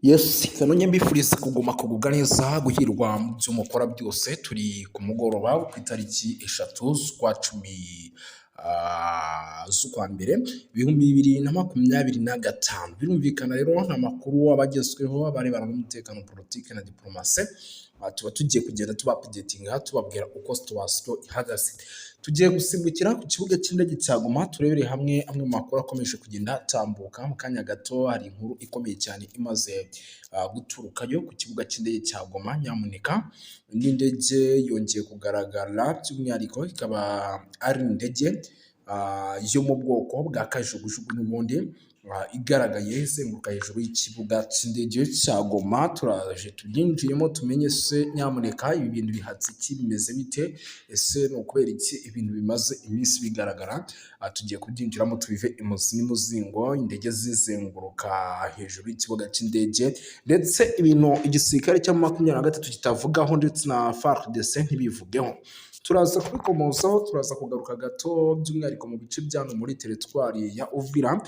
Yes, kanonye mbifuriza kuguma kugubwa neza guhirwa mu byo mukora byose. Turi ku mugoroba ku itariki 3 z'ukwa cumi z'ukwa mbere 2025. Birumvikana rero amakuru abagezweho abarebana n'umutekano, politike na diplomasi, tuba tugiye kugenda tuba updatinga tubabwira uko situation ihagaze. Tugiye gusimbukira ku kibuga cy'indege cya Goma turebere hamwe amwe mu makuru akomeje kugenda atambuka. Mu kanya gato hari inkuru ikomeye cyane imaze guturukayo ku kibuga cy'indege cya Goma. Nyamuneka n'indege yongeye kugaragara, by'umwihariko ikaba ari indege yo mu bwoko bwa kajugujugu n'ubundi igaragaye izenguruka hejuru y'ikibuga cy'indege cya Goma. Turaje tubyinjiyemo tumenye se nyamuneka ibi bintu bihatse iki, bimeze bite, ese ni ukubera iki ibintu bimaze iminsi bigaragara. Tugiye kubyinjiramo tubive imuzi n'imuzingo, indege zizenguruka hejuru y'ikibuga cy'indege, ndetse ibintu igisirikare cya 23 kitavugaho ndetse na FARDC ntibivugeho. Turaza kubikomozaho, turaza kugaruka gato by'umwihariko mu bice byano muri teritwari ya Uvira,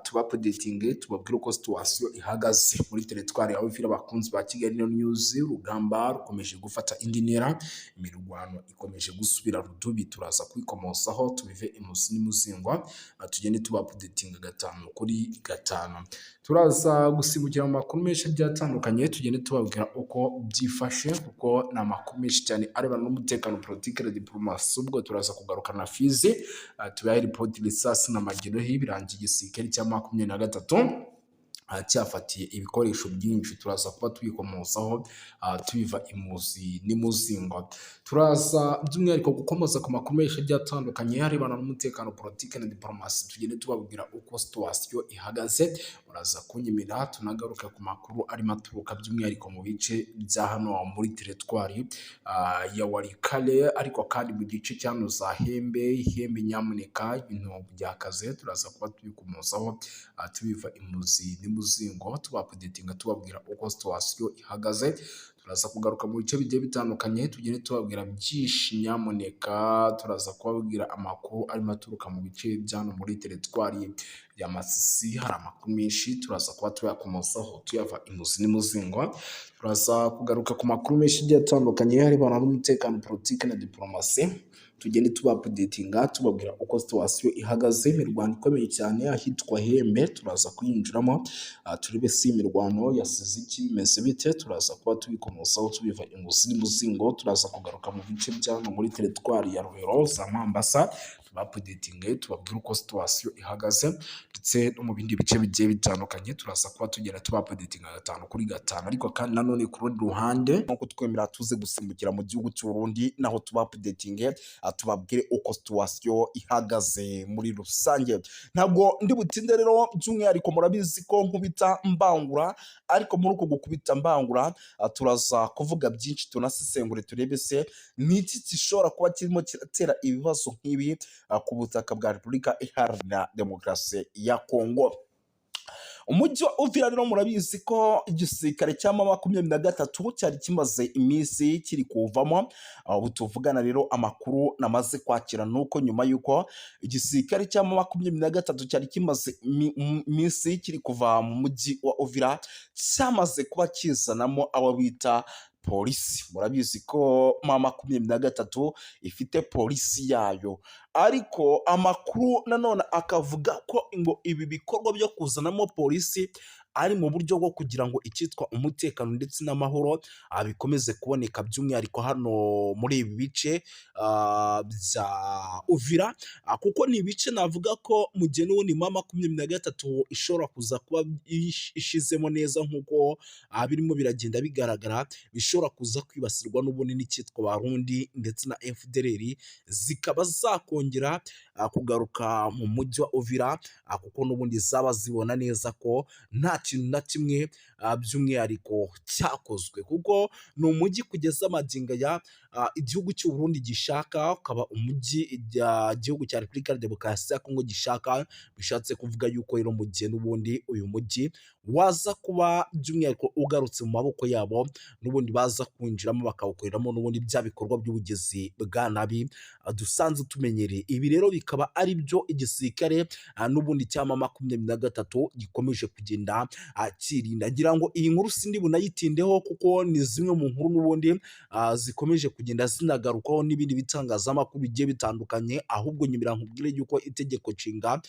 tuba updating tubabwira uko situation ihagaze muri teritwari ya Uvira. Bakunzi ba Kigali News, urugamba rukomeje gufata indi ntera, imirwano ikomeje gusubira rudubi. Turaza kubikomozaho tubive imuzi n'imuzingo, tugende tuba updating gatanu kuri gatanu. Turaza gusibukira mu makuru menshi byatandukanye, tugende tubabwira uko byifashe, kuko ni amakuru menshi cyane arebana n'umutekano, politike na diplomasi. Ubwo turaza kugaruka na Fizi, tubaye report risasi na magero birangiye igisirikare cya 23 cyafatiye ibikoresho byinshi. Turaza kuba twikomozaho tubiva imuzi n'imuzingo. Turaza by'umwihariko gukomoza ku makuru menshi byatandukanye arebana n'umutekano, politike na diplomasi, tugende tubabwira uko situation ihagaze. Muraza kunyemera tunagaruka ku makuru arimo aturuka by'umwihariko mu bice bya hano muri teritwari ya Walikale, ariko kandi mu gice cyano za Hembe. Nyamuneka ibintu byakaze, turaza kuba tubikomozaho tubiva imuzi muzingo tuba updatinga tubabwira uko situation ihagaze. Turaza kugaruka mu bice bigiye bitandukanye, tugende tubabwira byinshi. Nyamuneka turaza kubabwira amakuru arimo aturuka mu bice byano muri teritwari ya Masisi. Hari amakuru menshi turaza kuba tuyakomozaho tuyava imuzi n'imuzingo. Turaza kugaruka ku makuru menshi agiye atandukanye arebana n'umutekano, politike na diplomasi, tugende tuba updatinga tubabwira uko situation ihagaze. Imirwano ikomeye cyane ahitwa Hembe turaza kuyinjiramo, turebe si imirwano yasize iki, imeze bite. Turaza kuba tubikomozaho tubiva imuzi n'imuzingo. Turaza kugaruka mu bice byano muri teritwari ya Rwero za Mambasa, tuba updating tubabwira uko situation ihagaze, ndetse no mu bindi bice bigiye bitandukanye. Turaza kuba tugera tuba updating gatanu kuri gatanu. Ariko kandi nanone ku rundi ruhande nko twemera tuze gusimbukira mu gihugu cy'u Burundi, naho tuba updating tubabwire uko situation ihagaze muri rusange. Ntabwo ndi butinde rero, by'umwihariko murabizi ko nkubita mbangura, ariko muri uko gukubita mbangura turaza kuvuga byinshi tunasesengure turebe se ni iki gishobora kuba kirimo kiratera ibibazo nk'ibi ku butaka bwa Repubulika Iharanira Demokarasi ya Kongo. Umujyi wa Uvira rero murabizi ko igisirikare cya 23 cyari kimaze iminsi kiri kuvamo. Ubu tuvugana rero amakuru namaze kwakira nuko nyuma yuko igisirikare cya 23 cyari kimaze iminsi kiri kuva mu mujyi wa Uvira, cyamaze kuba kizanamo abo bita polisi. Murabizi ko 23 ifite polisi yayo, ariko amakuru nanone akavuga ko ngo ibi bikorwa byo kuzanamo polisi ari mu buryo bwo kugira ngo icyitwa umutekano ndetse n'amahoro bikomeze kuboneka, by'umwihariko hano muri ibi bice bya Uvira, kuko ni ibice navuga ko mu gihe n'ubundi 23 ishobora kuza kuba ishizemo neza nk'uko birimo biragenda bigaragara, bishobora kuza kwibasirwa n'ubundi n'icyitwa Barundi ndetse na FDLR, zikaba zakongera kugaruka mu mujyi wa Uvira, kuko n'ubundi zaba zibona neza ko nta kintu na kimwe by'umwihariko cyakozwe, kuko ni umujyi kugeza amagingo ya igihugu cy'u Burundi gishaka, ukaba umujyi igihugu cya Repubulika ya Demokarasi ya Kongo gishaka. Bishatse kuvuga yuko rero mu gihe n'ubundi uyu mujyi waza kuba by'umwihariko ugarutse mu maboko yabo, n'ubundi baza kwinjiramo bakawukoreramo n'ubundi bya bikorwa by'ubugizi bwa nabi dusanzwe tumenyereye. Ibi rero bikaba ari byo igisirikare n'ubundi cya M23 gikomeje kugenda kirinda. Ngira ngo iyi nkuru sindi bunayitindeho kuko ni zimwe mu nkuru n'ubundi zikomeje kugenda zinagarukaho n'ibindi bitangazamakuru bigiye bitandukanye, ahubwo nyumira nkubwire yuko itegeko nshinga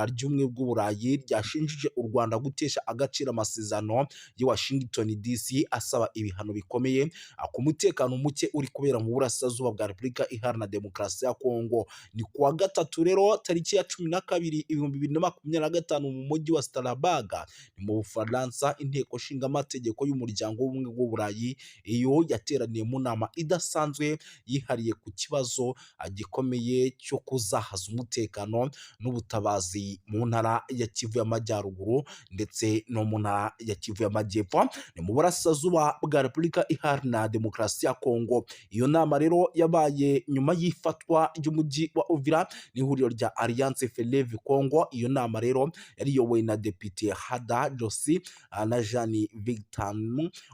ry'ubumwe bw'Uburayi ryashinjije u Rwanda gutesha agaciro amasezerano y'i Washington DC asaba ibihano bikomeye ku mutekano muke uri kubera mu burasirazuba bwa Repubulika Iharanira Demokarasi ya Kongo. Ni kuwa gatatu rero tariki ya 12/2025 mu mujyi wa Strasbourg ni mu Bufaransa, inteko nshinga amategeko y'umuryango w'ubumwe bw'Uburayi iyo yateraniye mu nama idasanzwe yihariye ku kibazo gikomeye cyo kuzahaza umutekano n'ubutabazi mu ntara ya Kivu y'Amajyaruguru ndetse no mu ntara ya Kivu y'Amajyepfo, ni mu burasirazuba bwa Repubulika Iharanira Demokarasi ya Kongo. Iyo nama rero yabaye nyuma y'ifatwa ry'umujyi wa Uvira n'ihuriro rya Alliance Fleuve Congo. Iyo nama rero yari iyobowe na Depite Hada Josi na Jean Victor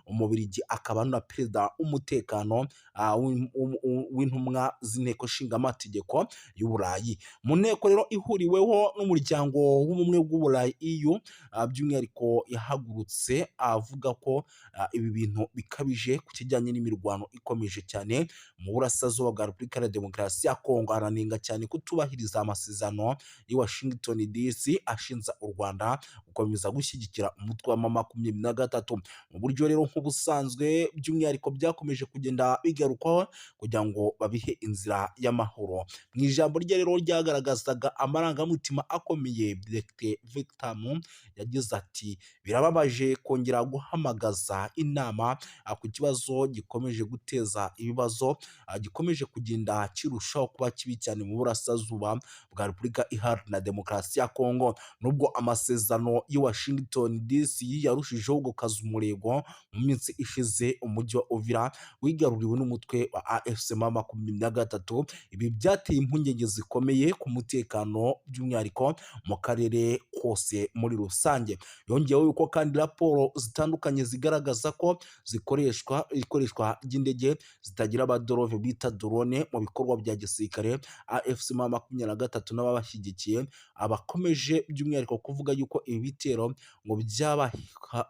Umubirigi, akaba na perezida w'umutekano w'intumwa z'inteko nshinga amategeko y'Uburayi. Mu nteko rero ihuriweho n'umuryango w'ubumwe bw'Uburayi EU, by'umwihariko yahagurutse avuga ko ibi bintu bikabije ku kijyanye n'imirwano ikomeje cyane mu burasirazuba bwa Repubulika ya Demokarasi ya Kongo. Aranenga cyane kutubahiriza amasezerano y'i Washington DC ashinja u Rwanda gukomeza gushyigikira umutwe wa M23 mu buryo rero nk'ubusanzwe, by'umwihariko byakomeje kugenda bigarukwaho kugira ngo babihe inzira y'amahoro. Mu ijambo rye rero ryagaragazaga amarangamutima akomeye, Depite Victor yagize ati birababaje kongera guhamagaza inama ku kibazo gikomeje guteza ibibazo, gikomeje kugenda kirushaho kuba kibi cyane mu burasirazuba bwa Repubulika Iharanira Demokarasi ya Kongo. Nubwo amasezerano y'i Washington DC yarushijeho gukaza umurego mu minsi ishize, umujyi wa Uvira wigaruriwe n'umutwe wa AFC M23. Ibi byateye impungenge zikomeye ku mutekano, by'umwihariko mu karere kose muri rusange. Yongeyeho yuko kandi raporo zitandukanye zigaragaza ko ikoreshwa ry'indege zitagira abadorove bita drone mu bikorwa bya gisirikare. AFC M23 n'ababashyigikiye abakomeje by'umwihariko kuvuga yuko ibi bitero ngo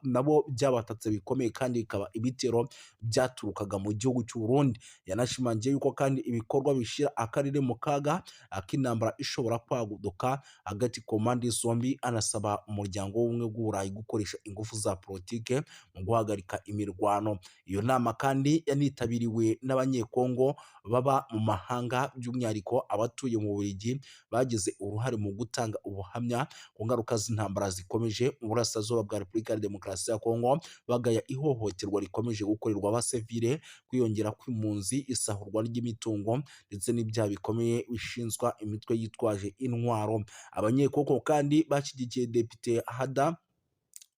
nabo byabatatse bikomeye kandi bikaba ibitero byaturukaga mu gihugu cy'u Burundi. Yanashimangiye yuko kandi ibikorwa bishira akarere mu kaga k'intambara ishobora kwaguduka hagati ku mpande zombi, anasaba umuryango w'ubumwe bw'Uburayi gukoresha ingufu za politike mu guhagarika imirwano. Iyo nama kandi yanitabiriwe n'abanyekongo baba mu mahanga, by'umwihariko abatuye mu Bubiligi bagize uruhare mu gutanga ubuhamya ku ngaruka z'intambara zikomeje mu burasirazuba bwa Repubulika ya Demokarasi ya Kongo, bagaya ihohoterwa rikomeje gukorerwa abasivile, kwiyongera kw'impunzi, isahurwa ry'imitungo ndetse n'ibyaha bikomeye bishinzwa imitwe yitwaje intwaro. Abanyekongo kandi bashyigikiye Depite Hada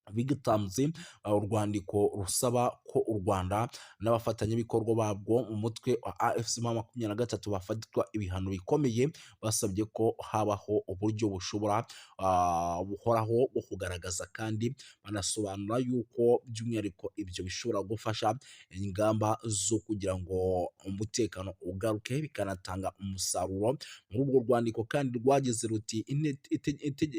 bigatanze urwandiko rusaba ko u Rwanda n'abafatanyabikorwa babwo mu mutwe wa AFC M23 bafatwa ibihano bikomeye, basabye ko habaho uburyo buhoraho bwo kugaragaza, kandi banasobanura yuko by'umwihariko ibyo bishobora gufasha ingamba zo kugira ngo umutekano ugaruke bikanatanga umusaruro. Muri urwo rwandiko kandi rwagize ruti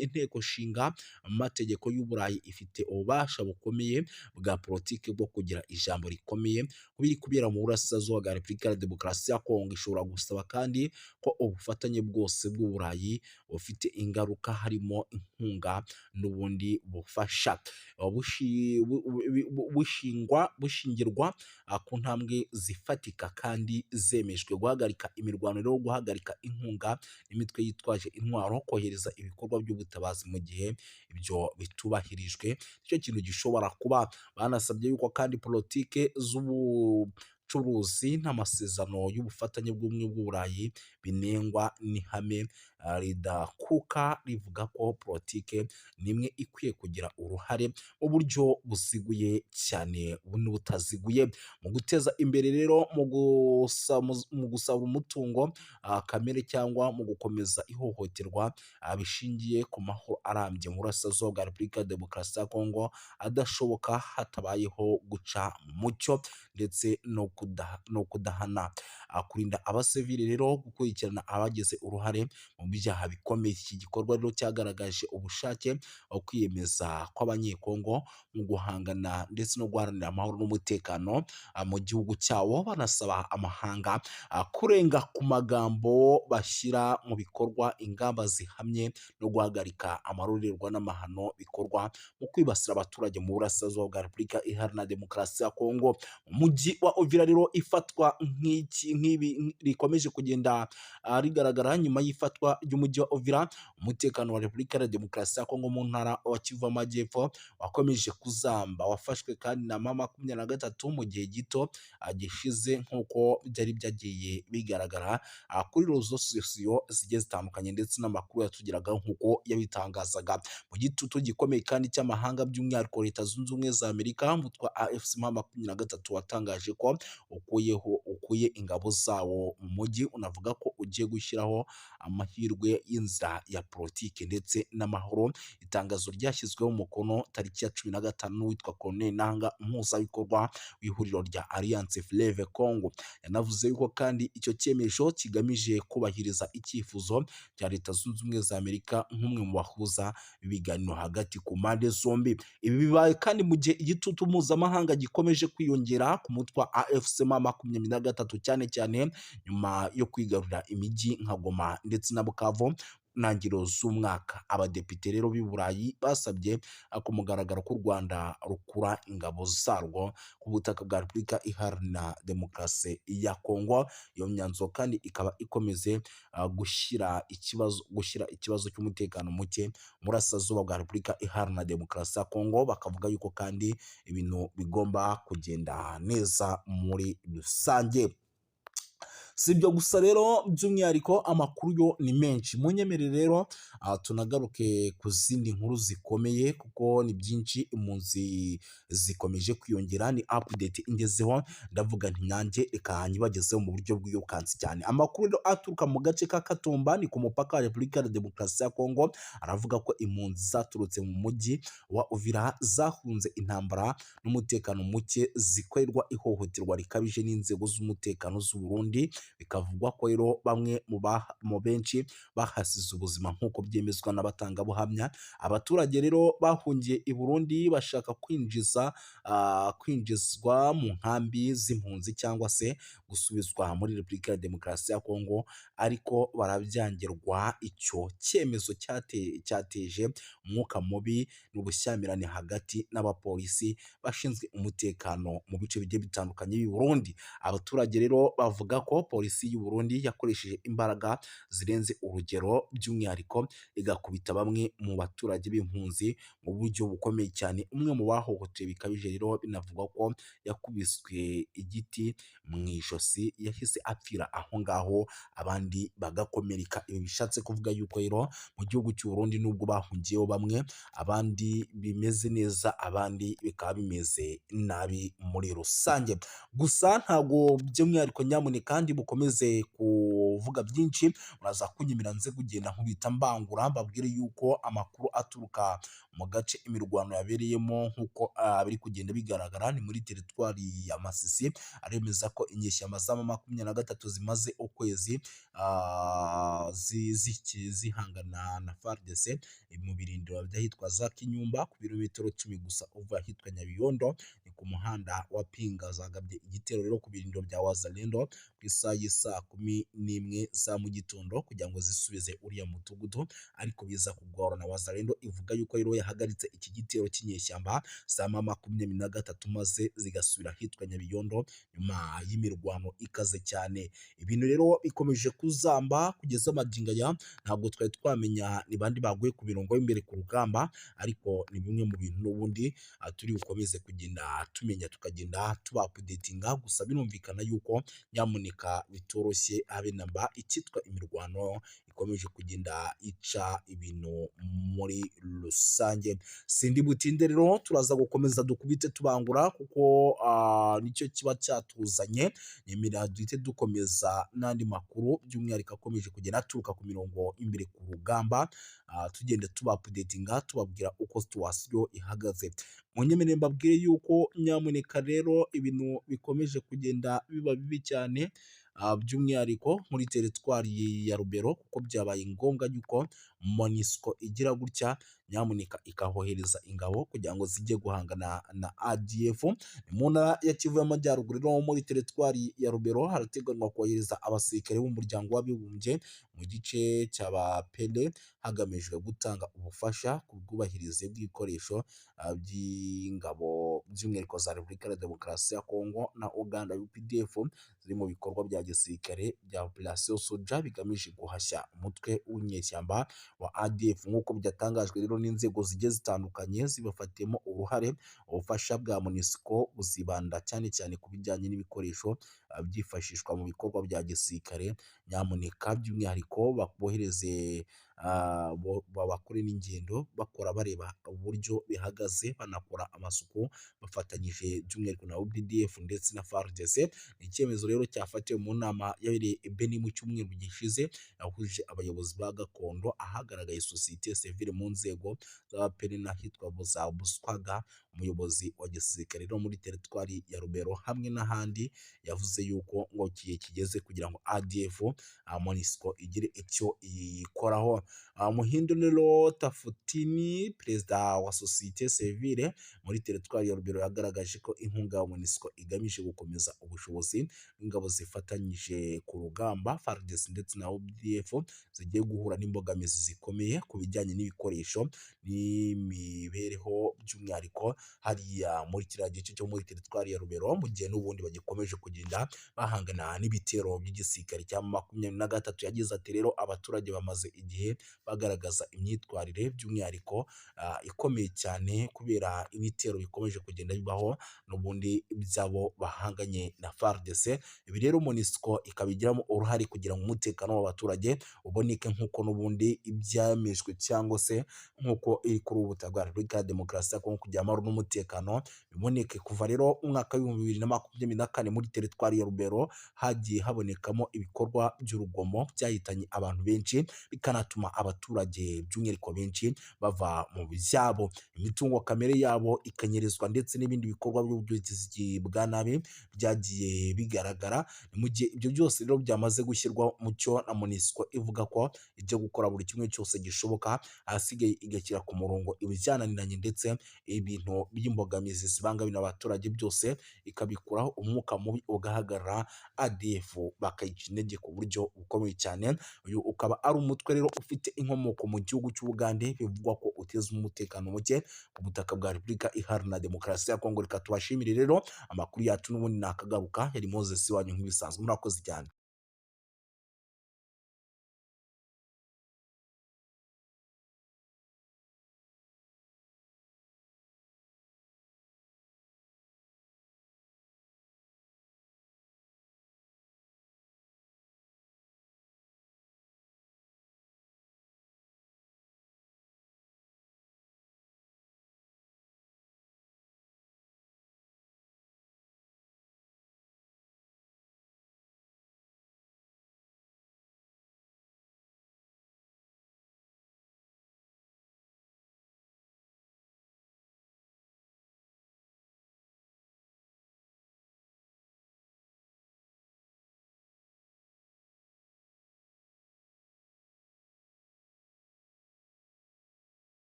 inteko nshinga amategeko y'Uburayi ifite ububasha bukomeye bwa politiki bwo kugira ijambo rikomeye biri kubera mu burasirazuba bwa Repubulika ya Demokarasi ya Kongo. Ishobora gusaba kandi ko ubufatanye bwose bw'Uburayi bufite ingaruka, harimo inkunga n'ubundi bufasha, bushingirwa ku ntambwe zifatika kandi zemejwe: guhagarika imirwano rero, guhagarika inkunga imitwe yitwaje intwaro, kohereza ibikorwa by'ubutabazi mu gihe ibyo bitubahirijwe. Icyo kintu gishobora kuba. Banasabye yuko kandi politike z'ubucuruzi n'amasezerano y'ubufatanye bw'ubumwe bw'Uburayi binengwa n'ihame ridakuka rivuga ko politike nimwe ikwiye kugira uruhare mu buryo buziguye cyane n'ubutaziguye mu guteza imbere rero mu gusaba umutungo kamere cyangwa mu gukomeza ihohoterwa bishingiye ku mahoro arambye mu burasirazuba bwa Repubulika ya Demokarasi ya Kongo adashoboka hatabayeho guca mu mucyo ndetse no kudahana kurinda abasivili rero gukurikirana abagize uruhare mu byaha bikomeye. Iki gikorwa rero cyagaragaje ubushake kwiyemeza kw'abanyekongo mu guhangana ndetse no guharanira amahoro n'umutekano mu gihugu cyawo, banasaba amahanga kurenga ku magambo bashyira mu bikorwa ingamba zihamye no guhagarika amarorerwa n'amahano bikorwa mu kwibasira abaturage mu burasirazuba bwa Repubulika Iharanira Demokarasi ya Kongo. Umujyi wa Uvira rero ifatwa nk'ibi rikomeje kugenda rigaragara nyuma y'ifatwa ry'umujyi wa Uvira. Umutekano wa Repubulika ya Demokarasi ya Kongo mu ntara wa Kivu y'Amajyepfo wakomeje kuzamba, wafashwe kandi na M23 mu gihe gito gishize nk'uko byari byagiye bigaragara kuri rezo sosiyo zigiye zitandukanye ndetse n'amakuru yatugeraga nk'uko yabitangazaga. Mu gitutu gikomeye kandi cy'amahanga by'umwihariko Leta Zunze Ubumwe za Amerika, umutwe wa AFC M23 watangaje ko ukuye ingabo zawo mu mujyi, unavuga ko ugiye gushyiraho amahirwe y'inzira ya politike ndetse n'amahoro. Itangazo ryashyizweho umukono tariki ya 15 witwa Colonel Nanga, umuhuzabikorwa w'ihuriro rya Alliance Fleuve Congo, yanavuze yuko kandi icyo cyemezo kigamije kubahiriza icyifuzo cya Leta Zunze Ubumwe za Amerika nk'umwe mu bahuza ibiganiro hagati ku mpande zombi. Ibi bibaye kandi mu gihe igitutu mpuzamahanga gikomeje kwiyongera ku mutwe wa AFC M23 cyane cyane nyuma yo kwigarurira imijyi nka Goma ndetse na Bukavu ntangiriro z'umwaka. Abadepite rero b'i Burayi basabye ku mugaragaro ko u Rwanda rukura ingabo zarwo ku butaka bwa Repubulika Iharanira Demokarasi ya Kongo. Iyo myanzuro kandi ikaba ikomeze gushyira ikibazo cy'umutekano muke mu burasirazuba bwa Repubulika Iharanira Demokarasi ya Kongo. Bakavuga yuko kandi ibintu bigomba kugenda neza muri rusange. Si ibyo gusa rero, by'umwihariko amakuru yo ni menshi. Munyemerere rero tunagaruke ku zindi nkuru zikomeye kuko ni byinshi, impunzi zikomeje kwiyongera. Ni update ingezeho, ndavuga nti nanjye reka nyibagezeho mu buryo bw'iyokansi cyane. Amakuru rero aturuka mu gace ka Katumba ni ku mupaka wa Repubulika ya Demokarasi ya Kongo, aravuga ko impunzi zaturutse mu mujyi wa Uvira zahunze intambara n'umutekano muke zikorerwa ihohoterwa rikabije n'inzego z'umutekano z'u Burundi. Bikavugwa ko rero bamwe mu benshi bahasize ubuzima nk'uko byemezwa n'abatangabuhamya. Abaturage rero bahungiye i Burundi bashaka kwinjizwa mu nkambi z'impunzi cyangwa se gusubizwa muri Repubulika ya Demokarasi ya Kongo, ariko barabyangirwa. Icyo cyemezo cyateje umwuka mubi n'ubushyamirane hagati n'abapolisi bashinzwe umutekano mu bice bigiye bitandukanye b'i Burundi. Abaturage rero bavuga ko polisi y'u Burundi yakoresheje imbaraga zirenze urugero, by'umwihariko igakubita bamwe mu baturage b'impunzi mu buryo bukomeye cyane. Umwe mu bahohotewe bikabije rero binavugwa ko yakubiswe igiti mu ijosi, yahise apfira aho ngaho, abandi bagakomereka. Ibi bishatse kuvuga yuko rero mu gihugu cy'u Burundi nubwo bahungiyeho bamwe, abandi bimeze neza, abandi bikaba bimeze nabi muri rusange. Gusa ntabwo by'umwihariko nyamuneka kandi bukomeze kuvuga byinshi, muraza kunyemera nze kugenda nkubita mbangura mbabwire yuko amakuru aturuka mu gace imirwano yabereyemo nk'uko biri kugenda bigaragara ni muri teritwari ya Masisi, aremeza ko inyeshyamba za M23 zimaze ukwezi zihangana na FARDC mu birindiro by'ahitwa za Kinyumba ku birometero 10 gusa uva ahitwa Nyabiyondo, ni ku muhanda wa Pinga. Zagabye igitero rero ku birindiro bya Wazalendo ku isaha y'isa 11 za mu gitondo kugira ngo zisubize uriya mudugudu, ariko biza kugorana. Wazalendo ivuga yuko rero yahagaritse iki gitero cy'inyeshyamba za M23 maze zigasubira ahitwa Nyabiyondo nyuma y'imirwano ikaze cyane. Ibintu rero ikomeje kuzamba kugeza magingo aya, ntabwo twari twamenya ni bandi baguye ku mirongo y'imbere ku rugamba, ariko ni bimwe mu bintu n'ubundi turi bukomeze kugenda tumenya tukagenda tubapudetinga. Gusa birumvikana yuko nyamuneka bitoroshye habe namba icyitwa imirwano ikomeje kugenda ica ibintu muri rusange. Sindi butinde rero turaza gukomeza dukubite tubangura kuko nicyo kiba cyatuzanye, nyemera duhite dukomeza n'andi makuru by'umwihariko akomeje kugenda aturuka ku mirongo imbere ku rugamba, tugenda tuba updatinga tubabwira uko situwasiyo ihagaze. Munyemerere mbabwire yuko nyamuneka rero ibintu bikomeje kugenda biba bibi cyane, by'umwihariko muri teritwari ya Rubero kuko byabaye ngombwa yuko MONUSCO igira gutya nyamuneka ikahohereza ingabo kugira ngo zijye guhangana na ADF. Mu ntara ya Kivu y'Amajyaruguru no muri teritwari ya Rubero harateganywa kohereza abasirikare b'umuryango w'abibumbye mu gice cya Bapele hagamijwe gutanga ubufasha ku bwubahirize bw'ibikoresho by'ingabo by'umwihariko za Repubulika ya Demokarasi ya Kongo na Uganda UPDF ziri mu bikorwa bya gisirikare bya Operation Soja bigamije guhashya umutwe w'inyeshyamba wa ADF. Nk'uko byatangajwe rero n'inzego zigiye zitandukanye zibafatiyemo uruhare, ubufasha bwa MONUSCO buzibanda cyane cyane ku bijyanye n'ibikoresho byifashishwa mu bikorwa bya gisirikare. Nyamuneka by'umwihariko babohereze bakore n'ingendo bakora bareba uburyo bihagaze, banakora amasuku bafatanyije by'umwihariko na UPDF ndetse na FARDC. Ni icyemezo rero cyafatiwe mu nama yabereye Beni mu cyumweru gishize, yahuje abayobozi ba gakondo, ahagaragaye sosiyete sivile mu nzego z'abaperi n'ahitwa za Buswaga, umuyobozi wa gisirikare no muri teritwari ya Rubero hamwe n'ahandi. Yavuze yuko ngo kigeze kugira ngo ADF MONUSCO igire icyo ikoraho. Muhindo rero Tafutini, perezida wa sosiyete sivile muri teritwari ya Rubero, yagaragaje ko inkunga ya MONUSCO igamije gukomeza ubushobozi bw'ingabo zifatanyije ku rugamba FARDC ndetse na UPDF zigiye guhura n'imbogamizi zikomeye ku bijyanye n'ibikoresho n'imibereho, by'umwihariko hariya muri kiriya gice cyo muri teritwari ya Rubero, mu gihe n'ubundi bagikomeje kugenda bahangana n'ibitero by'igisirikare cya 23. Yagize ati rero abaturage bamaze igihe bagaragaza imyitwarire by'umwihariko ikomeye cyane kubera ibitero bikomeje kugenda bibaho n'ubundi byabo bahanganye na FARDC. Ibi rero MONUSCO ikabigiramo uruhare kugira ngo umutekano w'abaturage uboneke nk'uko n'ubundi ibyamejwe cyangwa se nk'uko iri kuri ubu butaka bwa Repubulika ya Demokarasi ya Kongo kugira amahoro n'umutekano biboneke. Kuva rero umwaka w'ibihumbi 2024 muri teritwari ya Rubero hagiye habonekamo ibikorwa by'urugomo byahitanye abantu benshi, bikanatuma abaturage by'umwihariko benshi bava mu byabo, imitungo kamere yabo ikanyerezwa ndetse n'ibindi bikorwa by'ubugizi bwa nabi byagiye bigaragara. Mu gihe ibyo byose rero byamaze gushyirwa mu cyo na MONUSCO ivuga ko ijya gukora buri kimwe cyose gishoboka, ahasigaye igashyira ku murongo ibijyananiranye ndetse ibintu by'imbogamizi zibangamira abaturage byose ikabikuraho, umwuka mubi ugahagarara, ADF bakayica intege ku buryo bukomeye cyane. Uyu ukaba ari umutwe rero ufite inkomoko mu gihugu cy'Ubugande, bivugwa ko uteza umutekano muke ku butaka bwa Repubulika Iharanira Demokarasi ya Kongo. Reka tubashimire rero, amakuru yacu n'ubundi nakagaruka. Yari Moses wanyu nk'ibisanzwe, murakoze cyane.